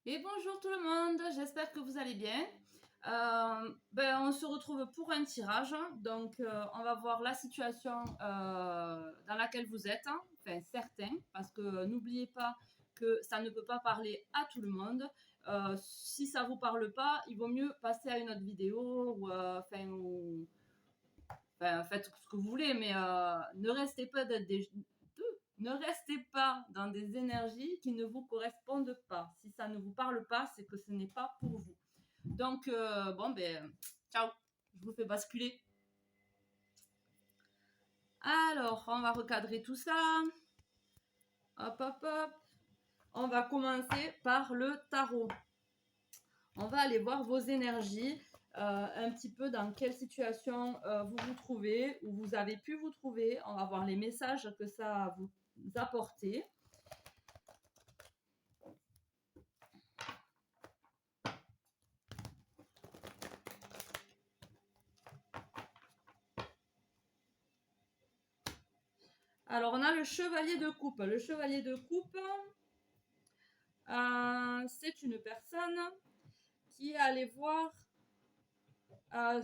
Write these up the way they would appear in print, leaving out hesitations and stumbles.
Et bonjour tout le monde, j'espère que vous allez bien. On se retrouve pour un tirage. Donc, on va voir la situation dans laquelle vous êtes, hein. Enfin certains, parce que n'oubliez pas que ça ne peut pas parler à tout le monde. Si ça vous parle pas, il vaut mieux passer à une autre vidéo ou faites ce que vous voulez, mais ne restez pas ne restez pas dans des énergies qui ne vous correspondent pas. Si ça ne vous parle pas, c'est que ce n'est pas pour vous. Donc, ciao, je vous fais basculer. Alors, on va recadrer tout ça. Hop, hop, hop. On va commencer par le tarot. On va aller voir vos énergies, un petit peu dans quelle situation vous vous trouvez, où vous avez pu vous trouver. On va voir les messages que ça a vous apporté. Alors, on a le chevalier de coupe. Le chevalier de coupe, c'est une personne qui est allée voir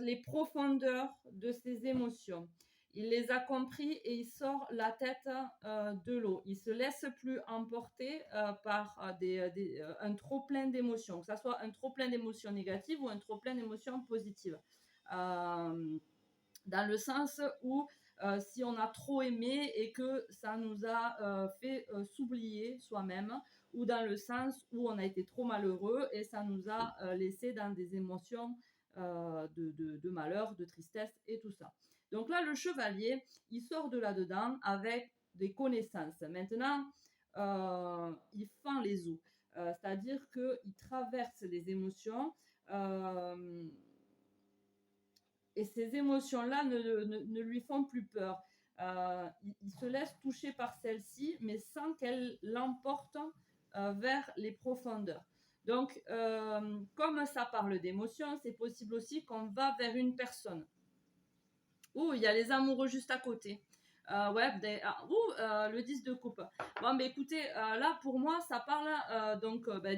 les profondeurs de ses émotions. Il les a compris et il sort la tête de l'eau. Il ne se laisse plus emporter par un trop plein d'émotions, que ce soit un trop plein d'émotions négatives ou un trop plein d'émotions positives. Dans le sens où si on a trop aimé et que ça nous a fait s'oublier soi-même, ou dans le sens où on a été trop malheureux et ça nous a laissé dans des émotions de malheur, de tristesse et tout ça. Donc là, le chevalier, il sort de là-dedans avec des connaissances. Maintenant, il fend les eaux, c'est-à-dire qu'il traverse les émotions. Et ces émotions-là ne lui font plus peur. Il se laisse toucher par celles-ci, mais sans qu'elles l'emportent vers les profondeurs. Donc, comme ça parle d'émotions, c'est possible aussi qu'on va vers une personne. Ouh, il y a les amoureux juste à côté. Le 10 de coupe. Bon, mais écoutez, là, pour moi, ça parle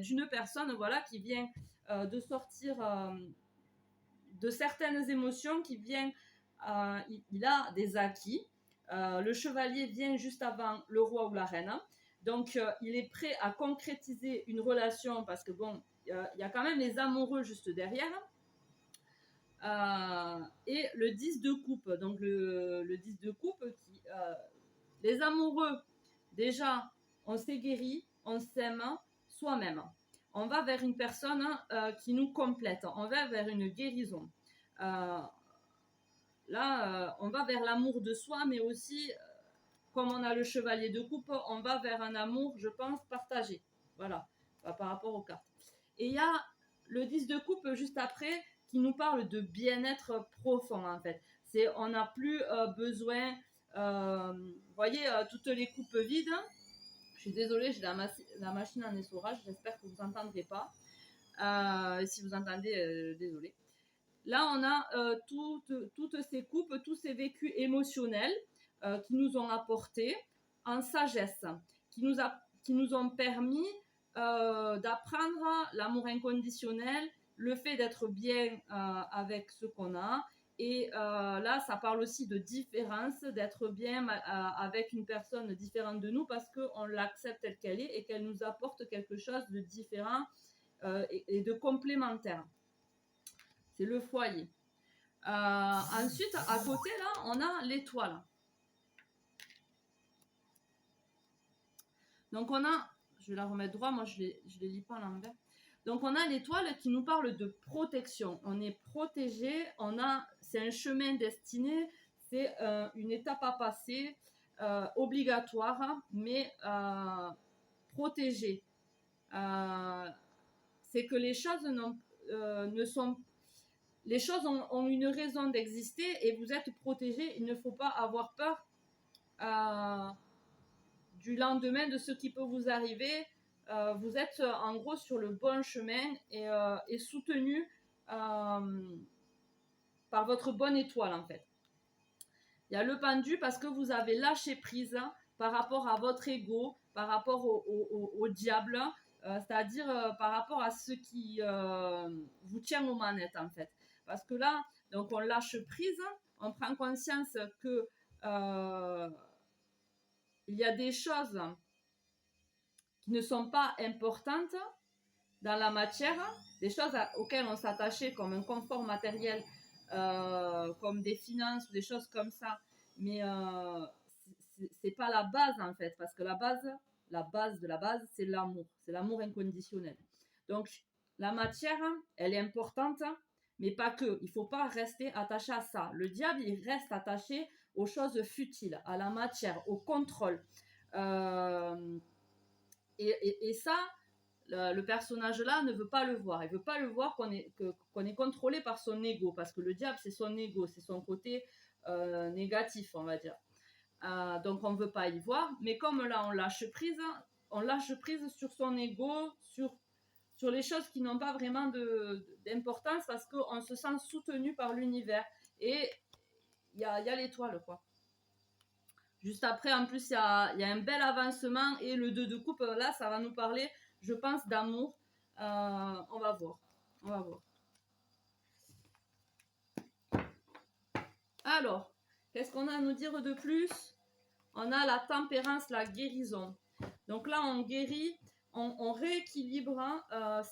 d'une personne, voilà, qui vient de sortir de certaines émotions qui viennent, il a des acquis. Le chevalier vient juste avant le roi ou la reine. Donc, il est prêt à concrétiser une relation parce que bon, il y a quand même les amoureux juste derrière. Et le 10 de coupe. Donc, le 10 de coupe, les amoureux, déjà, on s'est guéri, on s'aime soi-même. On va vers une personne qui nous complète. On va vers une guérison. On va vers l'amour de soi, mais aussi, comme on a le chevalier de coupe, on va vers un amour, je pense, partagé. Voilà, par rapport aux cartes. Et il y a le 10 de coupe juste après qui nous parle de bien-être profond, en fait. On n'a plus besoin, vous voyez, toutes les coupes vides. Je suis désolée, j'ai la machine en essorage, j'espère que vous n'entendrez pas. Si vous entendez, désolée. Là, on a toutes ces coupes, tous ces vécus émotionnels qui nous ont apporté en sagesse, qui nous ont permis d'apprendre l'amour inconditionnel, le fait d'être bien avec ce qu'on a. Et là, ça parle aussi de différence, d'être bien avec une personne différente de nous parce qu'on l'accepte telle qu'elle est et qu'elle nous apporte quelque chose de différent et de complémentaire. C'est le foyer. Ensuite, à côté, là, on a l'étoile. Donc, on a, je vais la remettre droit, moi je les lis pas à l'envers. Donc, on a l'étoile qui nous parle de protection. On est protégé, c'est un chemin destiné, c'est une étape à passer, obligatoire, mais protégée. C'est que les choses les choses ont une raison d'exister et vous êtes protégé. Il ne faut pas avoir peur du lendemain, de ce qui peut vous arriver. Vous êtes en gros sur le bon chemin et soutenu par votre bonne étoile en fait. Il y a le pendu parce que vous avez lâché prise par rapport à votre ego, par rapport au diable. c'est-à-dire par rapport à ce qui vous tient aux manettes en fait. Parce que là, donc on lâche prise, on prend conscience que il y a des choses qui ne sont pas importantes dans la matière, des choses auxquelles on s'attachait comme un confort matériel, comme des finances ou des choses comme ça, mais c'est pas la base en fait, parce que la base de la base, c'est l'amour inconditionnel. Donc la matière, elle est importante, mais pas que. Il faut pas rester attaché à ça. Le diable, il reste attaché aux choses futiles, à la matière, au contrôle. Euh, et ça, le personnage là ne veut pas le voir. Il veut pas le voir qu'on est contrôlé par son ego, parce que le diable c'est son ego, c'est son côté négatif, on va dire. Donc on veut pas y voir. Mais comme là on lâche prise sur son ego, sur les choses qui n'ont pas vraiment d'importance, parce qu'on se sent soutenu par l'univers. Et il y a l'étoile, quoi. Juste après, en plus, il y a un bel avancement, et le 2 de coupe, là, ça va nous parler, je pense, d'amour. On va voir. On va voir. Alors, qu'est-ce qu'on a à nous dire de plus? On a la tempérance, la guérison. Donc là, on guérit, on rééquilibre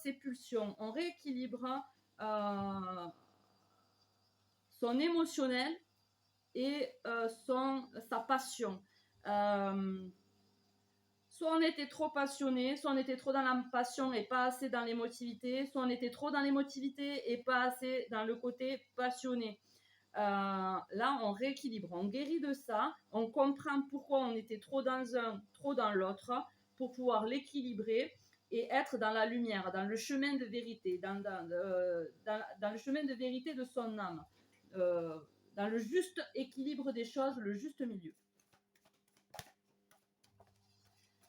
ses pulsions, on rééquilibre son émotionnel et sa passion. Soit on était trop passionné, soit on était trop dans la passion et pas assez dans l'émotivité, soit on était trop dans l'émotivité et pas assez dans le côté passionné. Là, on rééquilibre, on guérit de ça, on comprend pourquoi on était trop dans un, trop dans l'autre, pour pouvoir l'équilibrer et être dans la lumière, dans le chemin de vérité, dans le chemin de vérité de son âme, dans le juste équilibre des choses, le juste milieu.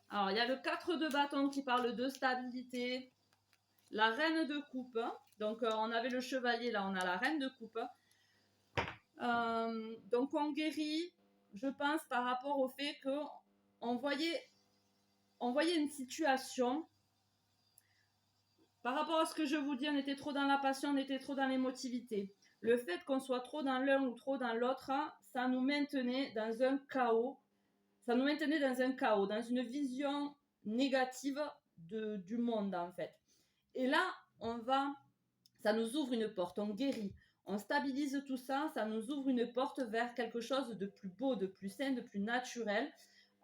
Alors, il y a le 4 de bâton qui parle de stabilité, la reine de coupe, donc on avait le chevalier, là on a la reine de coupe. Donc on guérit, je pense, par rapport au fait qu'on voyait une situation, par rapport à ce que je vous dis, on était trop dans la passion, on était trop dans l'émotivité. Le fait qu'on soit trop dans l'un ou trop dans l'autre, ça nous maintenait dans un chaos, dans une vision négative du monde en fait. Et là, ça nous ouvre une porte, on guérit, on stabilise tout ça, ça nous ouvre une porte vers quelque chose de plus beau, de plus sain, de plus naturel,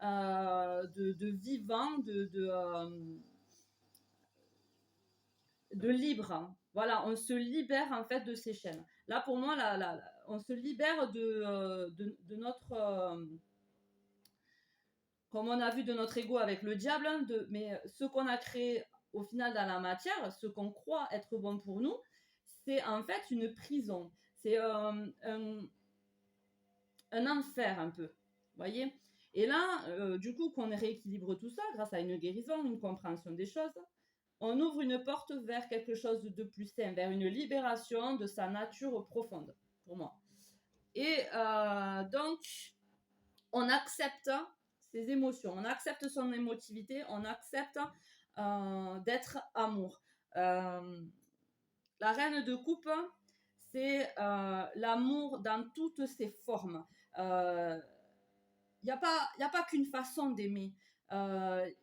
de vivant, de libre. Voilà, on se libère en fait de ces chaînes. Là, pour moi, on se libère de notre... comme on a vu, de notre ego avec le diable, mais ce qu'on a créé au final dans la matière, ce qu'on croit être bon pour nous, c'est en fait une prison. C'est un enfer un peu, voyez. Et là, du coup, qu'on rééquilibre tout ça grâce à une guérison, une compréhension des choses, on ouvre une porte vers quelque chose de plus sain, vers une libération de sa nature profonde, pour moi. Et donc, on accepte ses émotions, on accepte son émotivité, on accepte d'être amour. La reine de coupe, c'est l'amour dans toutes ses formes. Il n'y a pas qu'une façon d'aimer. Il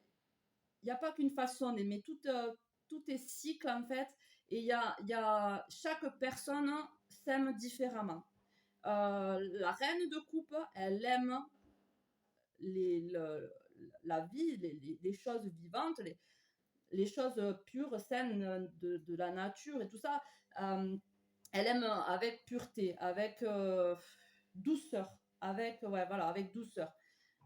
n'y a pas qu'une façon d'aimer. Tout est cycle en fait. Et chaque personne s'aime différemment. La reine de coupe, elle aime la vie, les choses vivantes, les choses pures, saines de la nature et tout ça. Elle aime avec pureté, avec douceur, avec douceur.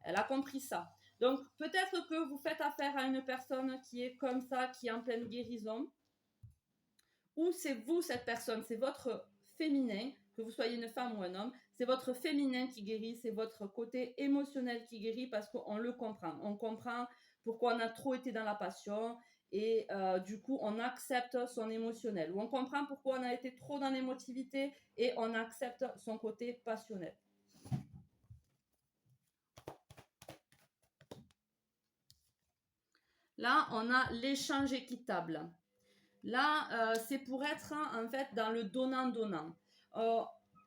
Elle a compris ça. Donc peut-être que vous faites affaire à une personne qui est comme ça, qui est en pleine guérison, ou c'est vous cette personne, c'est votre féminin, que vous soyez une femme ou un homme, c'est votre féminin qui guérit, c'est votre côté émotionnel qui guérit, parce qu'on le comprend. On comprend pourquoi on a trop été dans la passion, et du coup on accepte son émotionnel, ou on comprend pourquoi on a été trop dans l'émotivité et on accepte son côté passionnel. Là, on a l'échange équitable. Là, c'est pour être en fait dans le donnant-donnant.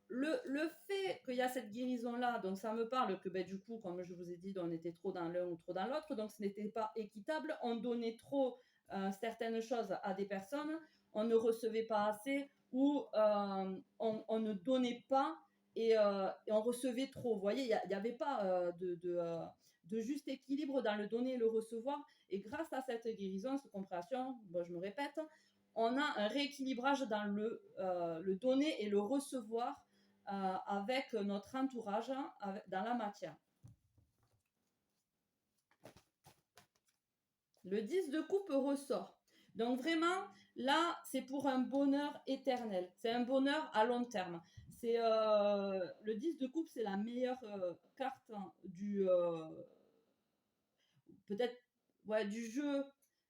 Le fait qu'il y a cette guérison-là, donc ça me parle que ben, du coup, comme je vous ai dit, on était trop dans l'un ou trop dans l'autre, donc ce n'était pas équitable. On donnait trop certaines choses à des personnes, on ne recevait pas assez ou on ne donnait pas et on recevait trop. Vous voyez, il n'y avait pas de juste équilibre dans le donner et le recevoir. Et grâce à cette guérison, cette compréhension, bon, je me répète, on a un rééquilibrage dans le donner et le recevoir avec notre entourage dans la matière. Le 10 de coupe ressort. Donc vraiment, là, c'est pour un bonheur éternel. C'est un bonheur à long terme. C'est le 10 de coupe, c'est la meilleure carte du peut-être ouais, du jeu.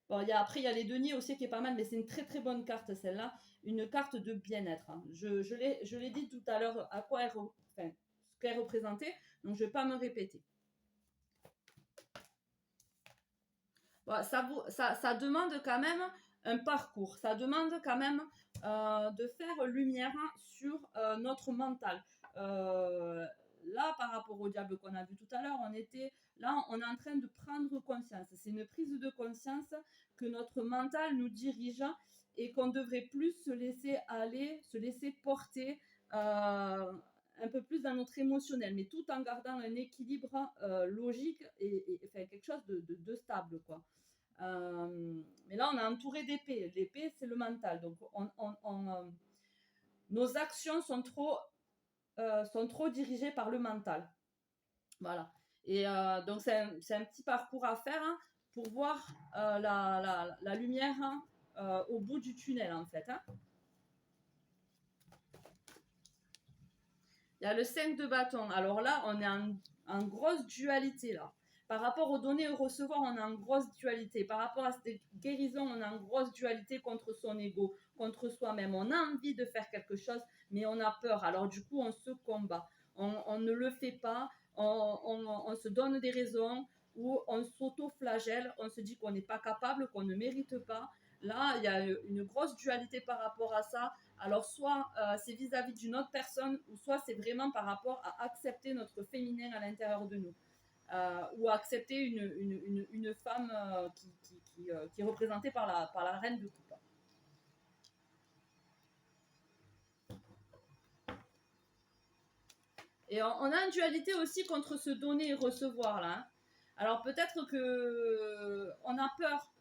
Bon, après, il y a les deniers aussi qui est pas mal, mais c'est une très très bonne carte celle-là. Une carte de bien-être. Hein. Je l'ai dit tout à l'heure à quoi enfin, ce qu'elle représentait, donc je ne vais pas me répéter. Bon, ça demande quand même un parcours. Ça demande quand même de faire lumière sur notre mental. Là, par rapport au diable qu'on a vu tout à l'heure, on est en train de prendre conscience. C'est une prise de conscience que notre mental nous dirige et qu'on devrait plus se laisser aller, se laisser porter un peu plus dans notre émotionnel, mais tout en gardant un équilibre logique et enfin, quelque chose de stable, quoi. Mais là, on est entouré d'épées. L'épée, c'est le mental. Donc, nos actions sont trop dirigées par le mental. Voilà. Et donc, c'est un petit parcours à faire hein, pour voir la lumière hein, au bout du tunnel, en fait. Hein. Il y a le 5 de bâton. Alors là, on est en grosse dualité, là. Par rapport aux données et aux recevoir, on est en grosse dualité. Par rapport à cette guérison, on est en grosse dualité contre son ego, contre soi-même. On a envie de faire quelque chose, mais on a peur. Alors du coup, on se combat. On ne le fait pas. On se donne des raisons ou on s'auto-flagelle. On se dit qu'on n'est pas capable, qu'on ne mérite pas. Là, il y a une grosse dualité par rapport à ça. Alors, soit c'est vis-à-vis d'une autre personne, ou soit c'est vraiment par rapport à accepter notre féminin à l'intérieur de nous. Ou accepter une femme qui est représentée par la reine de coupe. Et on a une dualité aussi contre se donner et recevoir là. Hein. Alors peut-être que on a peur.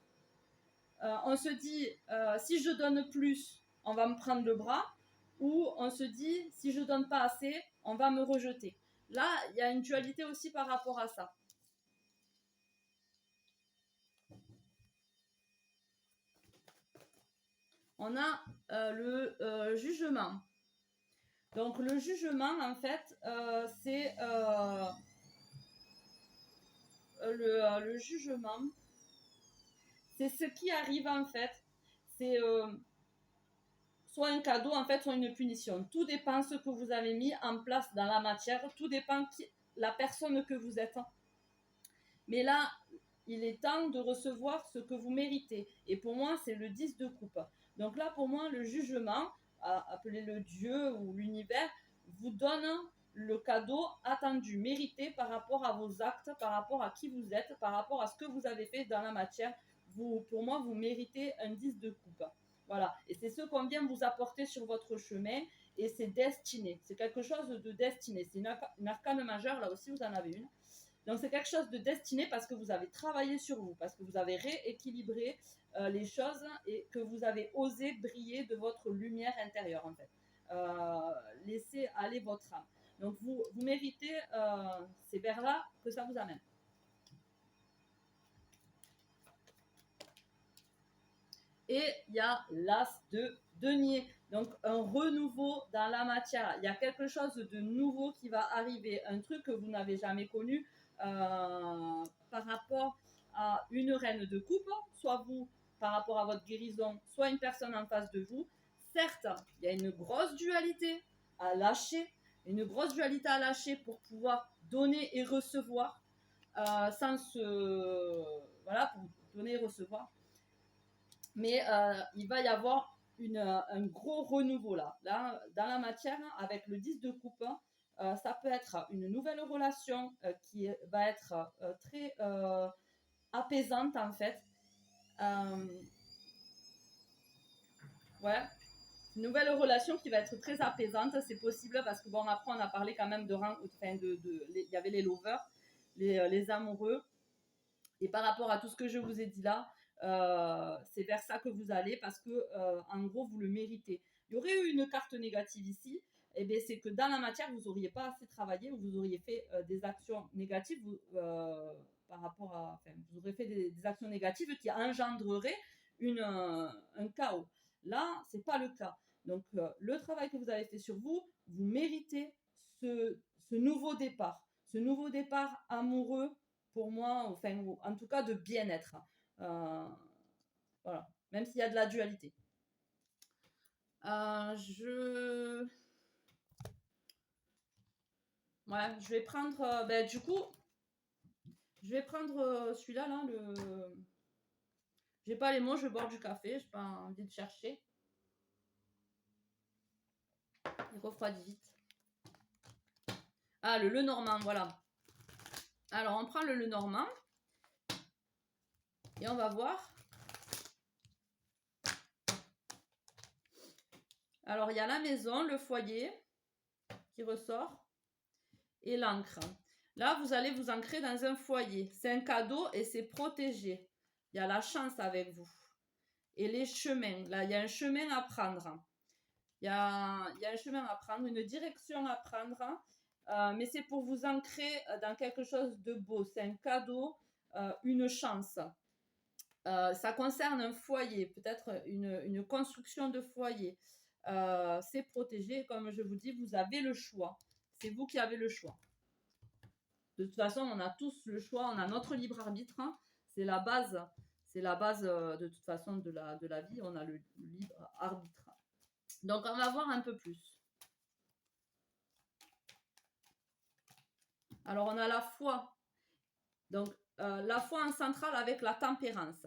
On se dit si je donne plus, on va me prendre le bras, ou on se dit si je donne pas assez, on va me rejeter. Là, il y a une dualité aussi par rapport à ça. On a le jugement. Donc le jugement, en fait, c'est le jugement, c'est ce qui arrive en fait, c'est soit un cadeau en fait, soit une punition. Tout dépend ce que vous avez mis en place dans la matière, tout dépend la personne que vous êtes. Mais là, il est temps de recevoir ce que vous méritez. Et pour moi, c'est le 10 de coupe. Donc là, pour moi, le jugement, appelez-le Dieu ou l'univers, vous donne le cadeau attendu, mérité par rapport à vos actes, par rapport à qui vous êtes, par rapport à ce que vous avez fait dans la matière. Pour moi, vous méritez un 10 de coupe. Voilà. Et c'est ce qu'on vient vous apporter sur votre chemin. Et c'est destiné. C'est quelque chose de destiné. C'est une arcane majeure. Là aussi, vous en avez une. Donc c'est quelque chose de destiné parce que vous avez travaillé sur vous, parce que vous avez rééquilibré les choses et que vous avez osé briller de votre lumière intérieure en fait. Laissez aller votre âme. Donc vous méritez, c'est vers là que ça vous amène. Et il y a l'as de denier. Donc un renouveau dans la matière. Il y a quelque chose de nouveau qui va arriver, un truc que vous n'avez jamais connu par rapport à une reine de coupe, soit vous par rapport à votre guérison, soit une personne en face de vous. Certes, il y a une grosse dualité à lâcher, une grosse dualité à lâcher pour pouvoir donner et recevoir sans se... Voilà, donner et recevoir. Mais il va y avoir un gros renouveau là, dans la matière, avec le 10 de coupe. Ça peut être une nouvelle relation qui va être très apaisante en fait. Ouais, une nouvelle relation qui va être très apaisante, c'est possible parce que bon, après on a parlé quand même il y avait les lovers, les amoureux, et par rapport à tout ce que je vous ai dit là, c'est vers ça que vous allez parce que en gros vous le méritez. Il y aurait eu une carte négative ici, et bien c'est que dans la matière vous n'auriez pas assez travaillé ou vous auriez fait des actions négatives par rapport à, enfin, vous aurez fait des actions négatives qui engendreraient un chaos. Là, c'est pas le cas. Donc le travail que vous avez fait sur vous, vous méritez ce nouveau départ, amoureux pour moi, enfin, en tout cas de bien-être. Voilà, même s'il y a de la dualité. Ouais, je vais prendre, du coup, je vais prendre celui-là, là, J'ai pas les mots, je bois du café, j'ai pas envie de chercher. Il refroidit vite. Ah, le Lenormand, voilà. Alors, on prend le Lenormand. Et on va voir. Alors, il y a la maison, le foyer qui ressort et l'encre. Là, vous allez vous ancrer dans un foyer. C'est un cadeau et c'est protégé. Il y a la chance avec vous. Et les chemins. Là, il y a un chemin à prendre. Il y a un chemin à prendre, une direction à prendre. Mais c'est pour vous ancrer dans quelque chose de beau. C'est un cadeau, une chance. Ça concerne un foyer, peut-être une construction de foyer. C'est protégé. Comme je vous dis, vous avez le choix. C'est vous qui avez le choix. De toute façon, on a tous le choix, on a notre libre arbitre. Hein. C'est la base de toute façon de la vie. On a le libre arbitre. Donc, on va voir un peu plus. Alors, on a la foi. Donc, la foi en centrale avec la tempérance.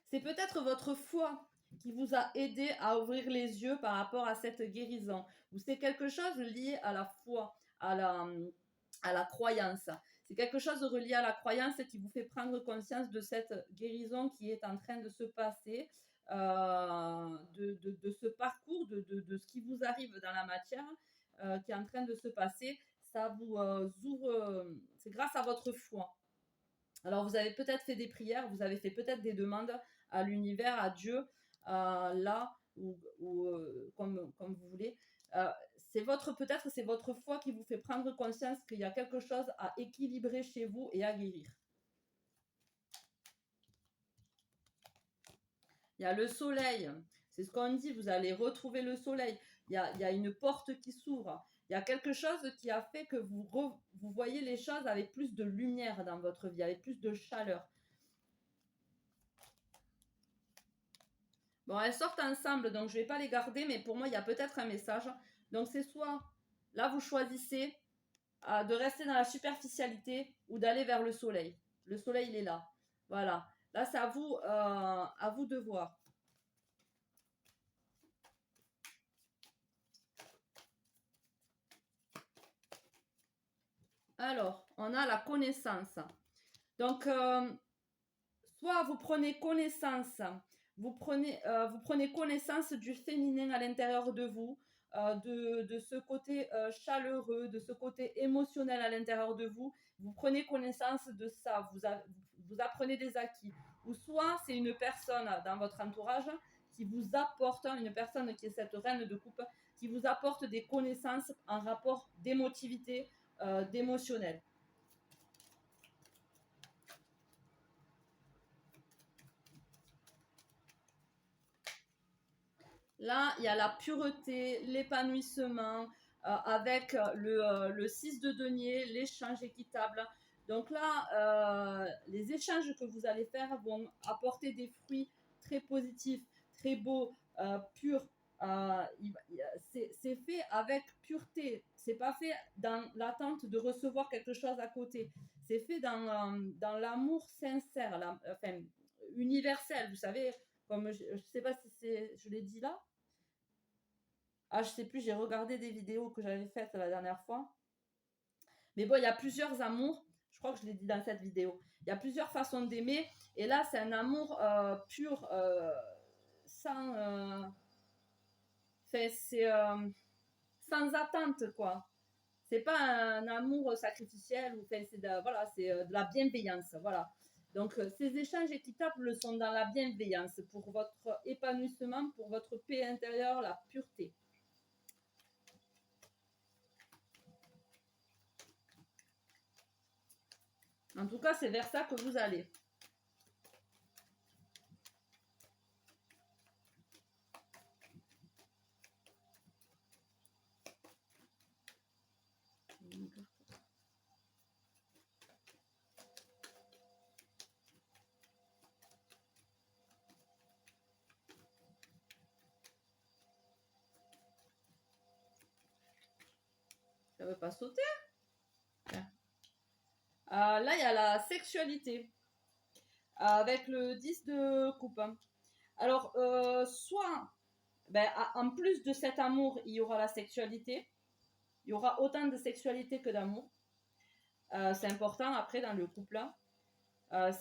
C'est peut-être votre foi qui vous a aidé à ouvrir les yeux par rapport à cette guérison. Ou c'est quelque chose lié à la foi, à la croyance. C'est quelque chose relié à la croyance qui vous fait prendre conscience de cette guérison qui est en train de se passer, de ce parcours, de ce qui vous arrive dans la matière qui est en train de se passer. Ça vous ouvre, c'est grâce à votre foi. Alors, vous avez peut-être fait des prières, vous avez fait peut-être des demandes à l'univers, à Dieu, là, ou comme vous voulez. Peut-être c'est votre foi qui vous fait prendre conscience qu'il y a quelque chose à équilibrer chez vous et à guérir. Il y a le soleil, c'est ce qu'on dit, vous allez retrouver le soleil. Il y a une porte qui s'ouvre. Il y a quelque chose qui a fait que vous voyez les choses avec plus de lumière dans votre vie, avec plus de chaleur. Bon, elles sortent ensemble, donc je ne vais pas les garder, mais pour moi, il y a peut-être un message. Donc, c'est soit, là, vous choisissez de rester dans la superficialité ou d'aller vers le soleil. Le soleil, il est là. Voilà. Là, c'est à vous de voir. Alors, on a la connaissance. Donc, soit vous prenez connaissance, vous prenez connaissance du féminin à l'intérieur de vous, de ce côté chaleureux, de ce côté émotionnel à l'intérieur de vous. Vous prenez connaissance de ça, vous apprenez des acquis. Ou soit c'est une personne dans votre entourage qui vous apporte, une personne qui est cette reine de coupe, qui vous apporte des connaissances en rapport d'émotivité, d'émotionnel. Là, il y a la pureté, l'épanouissement, avec le 6 de denier, l'échange équitable. Donc là, les échanges que vous allez faire vont apporter des fruits très positifs, très beaux, purs. C'est fait avec pureté. C'est pas fait dans l'attente de recevoir quelque chose à côté. C'est fait dans l'amour sincère, enfin, universel. Vous savez, comme je sais pas si je l'ai dit là. Ah, je sais plus, j'ai regardé des vidéos que j'avais faites la dernière fois. Mais bon, il y a plusieurs amours. Je crois que je l'ai dit dans cette vidéo. Il y a plusieurs façons d'aimer. Et là, c'est un amour pur, sans, c'est sans attente, quoi. C'est pas un amour sacrificiel ou c'est voilà, c'est de la bienveillance, voilà. Donc ces échanges équitables sont dans la bienveillance pour votre épanouissement, pour votre paix intérieure, la pureté. En tout cas, c'est vers ça que vous allez. Ça veut pas sauter. Là, il y a la sexualité avec le 10 de coupe. Alors, soit, ben, en plus de cet amour, il y aura la sexualité. Il y aura autant de sexualité que d'amour. C'est important après dans le couple.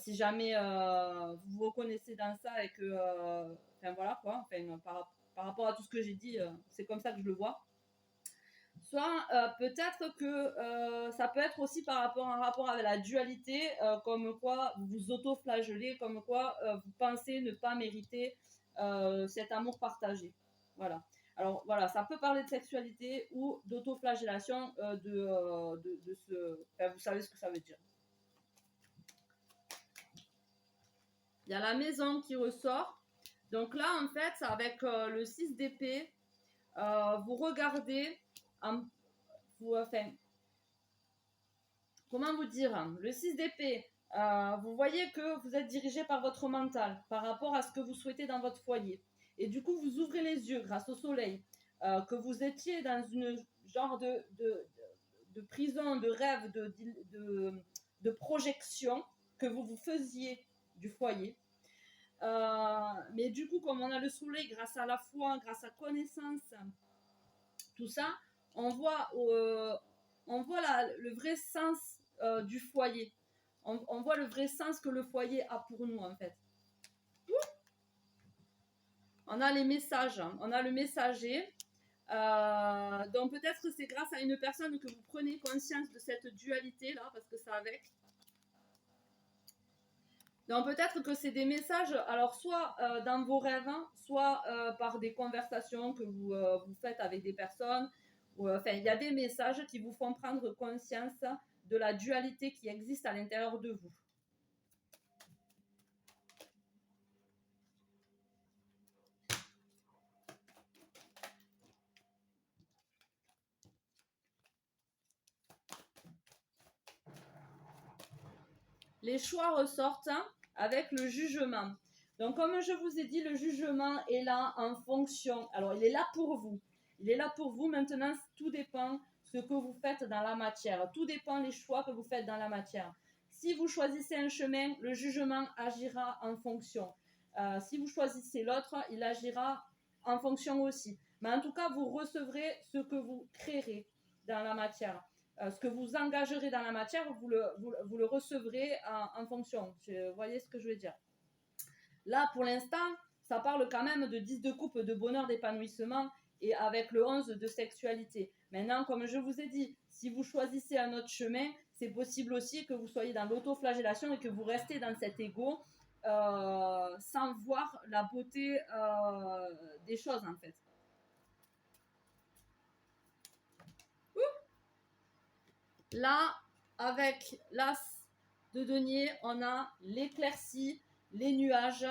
Si jamais vous vous reconnaissez dans ça et que, enfin voilà quoi, enfin, par rapport à tout ce que j'ai dit, c'est comme ça que je le vois. Soit peut-être que ça peut être aussi par rapport à un rapport avec la dualité, comme quoi vous vous auto-flagellez, comme quoi vous pensez ne pas mériter cet amour partagé. Voilà. Alors voilà, ça peut parler de sexualité ou d'auto-flagellation de ce... Enfin, vous savez ce que ça veut dire. Il y a la maison qui ressort. Donc là, en fait, avec le 6 d'épée, vous regardez... enfin, comment vous dire, le 6 d'épée, vous voyez que vous êtes dirigé par votre mental, par rapport à ce que vous souhaitez dans votre foyer. Et du coup, vous ouvrez les yeux grâce au soleil, que vous étiez dans une genre de prison, de rêve, de projection que vous vous faisiez du foyer. Mais du coup, comme on a le soleil grâce à la foi, grâce à connaissance, tout ça, on voit le vrai sens du foyer. On voit le vrai sens que le foyer a pour nous, en fait. On a les messages, hein. On a le messager. Donc peut-être que c'est grâce à une personne que vous prenez conscience de cette dualité-là, parce que ça avec. Donc peut-être que c'est des messages, alors soit dans vos rêves, hein, soit par des conversations que vous faites avec des personnes. Enfin, il y a des messages qui vous font prendre conscience de la dualité qui existe à l'intérieur de vous. Les choix ressortent avec le jugement. Donc, comme je vous ai dit, le jugement est là en fonction. Alors, il est là pour vous. Il est là pour vous. Maintenant, tout dépend ce que vous faites dans la matière. Tout dépend des choix que vous faites dans la matière. Si vous choisissez un chemin, le jugement agira en fonction. Si vous choisissez l'autre, il agira en fonction aussi. Mais en tout cas, vous recevrez ce que vous créerez dans la matière. Ce que vous engagerez dans la matière, vous le recevrez en fonction. Vous voyez ce que je veux dire? Là, pour l'instant, ça parle quand même de 10 de coupe, de bonheur, d'épanouissement, et avec le 11 de sexualité. Maintenant, comme je vous ai dit, si vous choisissez un autre chemin, c'est possible aussi que vous soyez dans l'autoflagellation et que vous restez dans cet ego sans voir la beauté des choses, en fait. Là, avec l'as de denier, on a l'éclaircie, les nuages.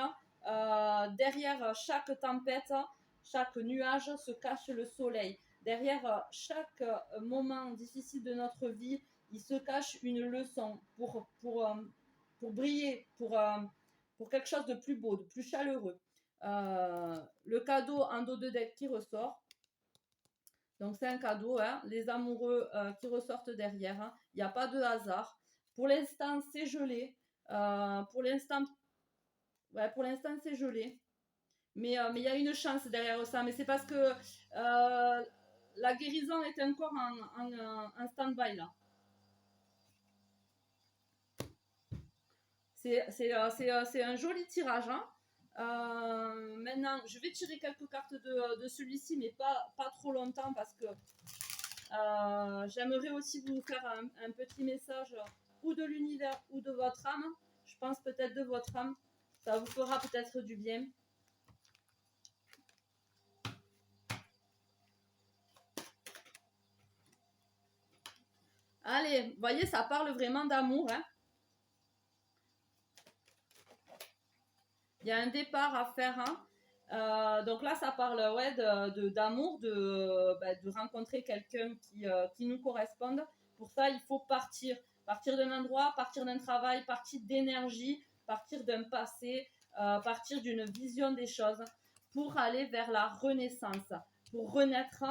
Derrière chaque tempête, chaque nuage se cache le soleil. Derrière chaque moment difficile de notre vie, il se cache une leçon pour briller, pour quelque chose de plus beau, de plus chaleureux. Le cadeau en dos de deck qui ressort. Donc c'est un cadeau, hein. Les amoureux qui ressortent derrière. Hein. Il n'y a pas de hasard. Pour l'instant, c'est gelé. Pour l'instant, c'est gelé. Mais il y a une chance derrière ça. Mais c'est parce que la guérison est encore en stand-by là. C'est un joli tirage. Hein. Maintenant, je vais tirer quelques cartes de celui-ci, mais pas trop longtemps parce que j'aimerais aussi vous faire un petit message ou de l'univers ou de votre âme. Je pense peut-être de votre âme. Ça vous fera peut-être du bien. Allez, vous voyez, ça parle vraiment d'amour. Hein. Il y a un départ à faire. Hein. Donc là, ça parle ouais, d'amour, de rencontrer quelqu'un qui nous corresponde. Pour ça, il faut partir. Partir d'un endroit, partir d'un travail, partir d'énergie, partir d'un passé, partir d'une vision des choses pour aller vers la renaissance, pour renaître,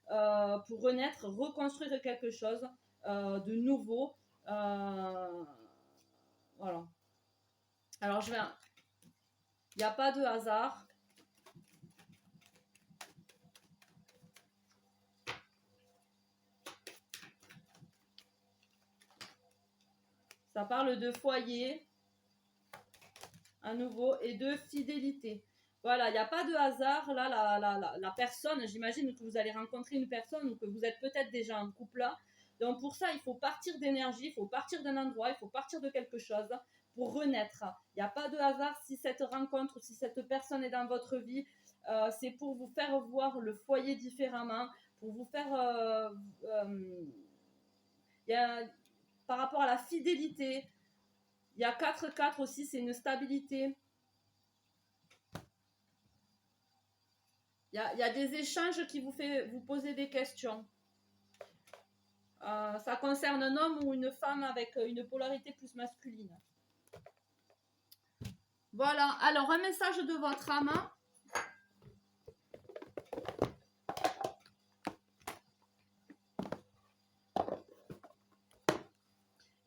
reconstruire quelque chose de nouveau. Voilà. Alors, il n'y a pas de hasard. Ça parle de foyer, à nouveau, et de fidélité. Voilà, il n'y a pas de hasard. Là, la personne, j'imagine que vous allez rencontrer une personne ou que vous êtes peut-être déjà en couple là. Donc pour ça, il faut partir d'énergie, il faut partir d'un endroit, il faut partir de quelque chose pour renaître. Il n'y a pas de hasard si cette rencontre, si cette personne est dans votre vie. C'est pour vous faire voir le foyer différemment, pour vous faire... par rapport à la fidélité, il y a 4-4 aussi, c'est une stabilité. Il y a des échanges qui vous fait vous poser des questions. Ça concerne un homme ou une femme avec une polarité plus masculine. Voilà, alors un message de votre âme.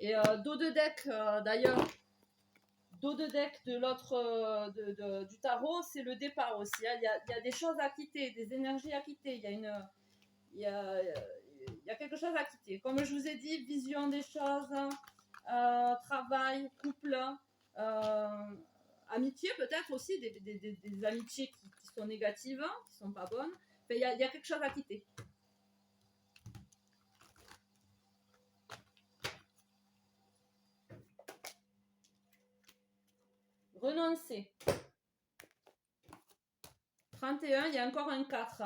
Et dos de deck, d'ailleurs, dos de deck de l'autre du tarot, c'est le départ aussi. Hein. Il y a des choses à quitter, des énergies à quitter. Il y a quelque chose à quitter. Comme je vous ai dit, vision des choses, travail, couple, amitié peut-être aussi, des amitiés qui sont négatives, qui sont pas bonnes. Enfin, il y a quelque chose à quitter. Renoncer. 31, il y a encore un 4.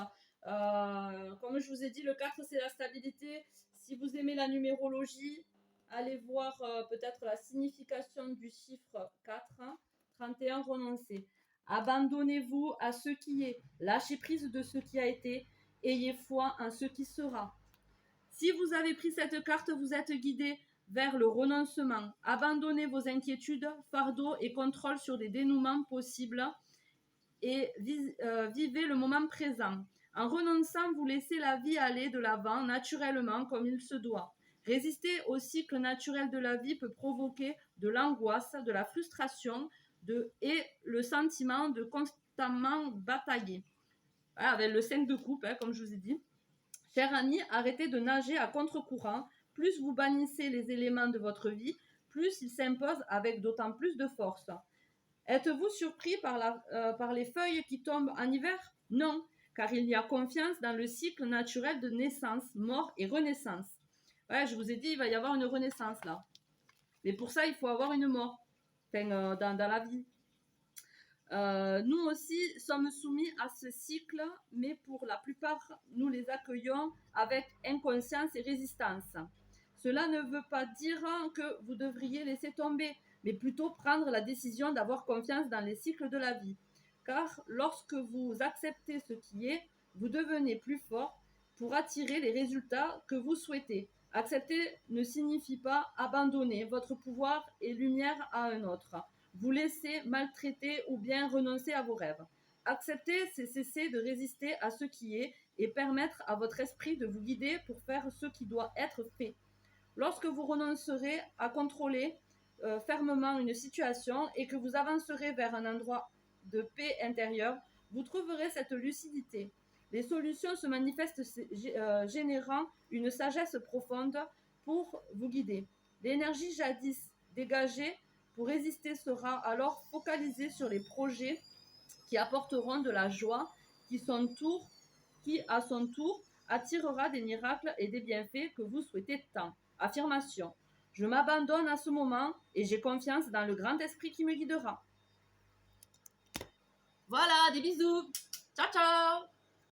Comme je vous ai dit, le 4, c'est la stabilité. Si vous aimez la numérologie, allez voir peut-être la signification du chiffre 4. 31, renoncer. Abandonnez-vous à ce qui est. Lâchez prise de ce qui a été. Ayez foi en ce qui sera. Si vous avez pris cette carte, vous êtes guidé vers le renoncement. Abandonnez vos inquiétudes, fardeaux et contrôles sur des dénouements possibles et vivez le moment présent. En renonçant, vous laissez la vie aller de l'avant naturellement comme il se doit. Résister au cycle naturel de la vie peut provoquer de l'angoisse, de la frustration et le sentiment de constamment batailler. Voilà, avec le 5 de coupe, comme je vous ai dit. Cher ami, arrêtez de nager à contre-courant. Plus vous bannissez les éléments de votre vie, plus ils s'imposent avec d'autant plus de force. Êtes-vous surpris par les feuilles qui tombent en hiver? Non, car il y a confiance dans le cycle naturel de naissance, mort et renaissance. Ouais, je vous ai dit, il va y avoir une renaissance là. Mais pour ça, il faut avoir une mort dans la vie. Nous aussi sommes soumis à ce cycle, mais pour la plupart, nous les accueillons avec inconscience et résistance. Cela ne veut pas dire que vous devriez laisser tomber, mais plutôt prendre la décision d'avoir confiance dans les cycles de la vie. Car lorsque vous acceptez ce qui est, vous devenez plus fort pour attirer les résultats que vous souhaitez. Accepter ne signifie pas abandonner votre pouvoir et lumière à un autre, vous laisser maltraiter ou bien renoncer à vos rêves. Accepter, c'est cesser de résister à ce qui est et permettre à votre esprit de vous guider pour faire ce qui doit être fait. Lorsque vous renoncerez à contrôler fermement une situation et que vous avancerez vers un endroit de paix intérieure, vous trouverez cette lucidité. Les solutions se manifestent générant une sagesse profonde pour vous guider. L'énergie jadis dégagée pour résister sera alors focalisée sur les projets qui apporteront de la joie, qui à son tour attirera des miracles et des bienfaits que vous souhaitez tant. Affirmation. Je m'abandonne à ce moment et j'ai confiance dans le grand esprit qui me guidera. Voilà, des bisous. Ciao, ciao.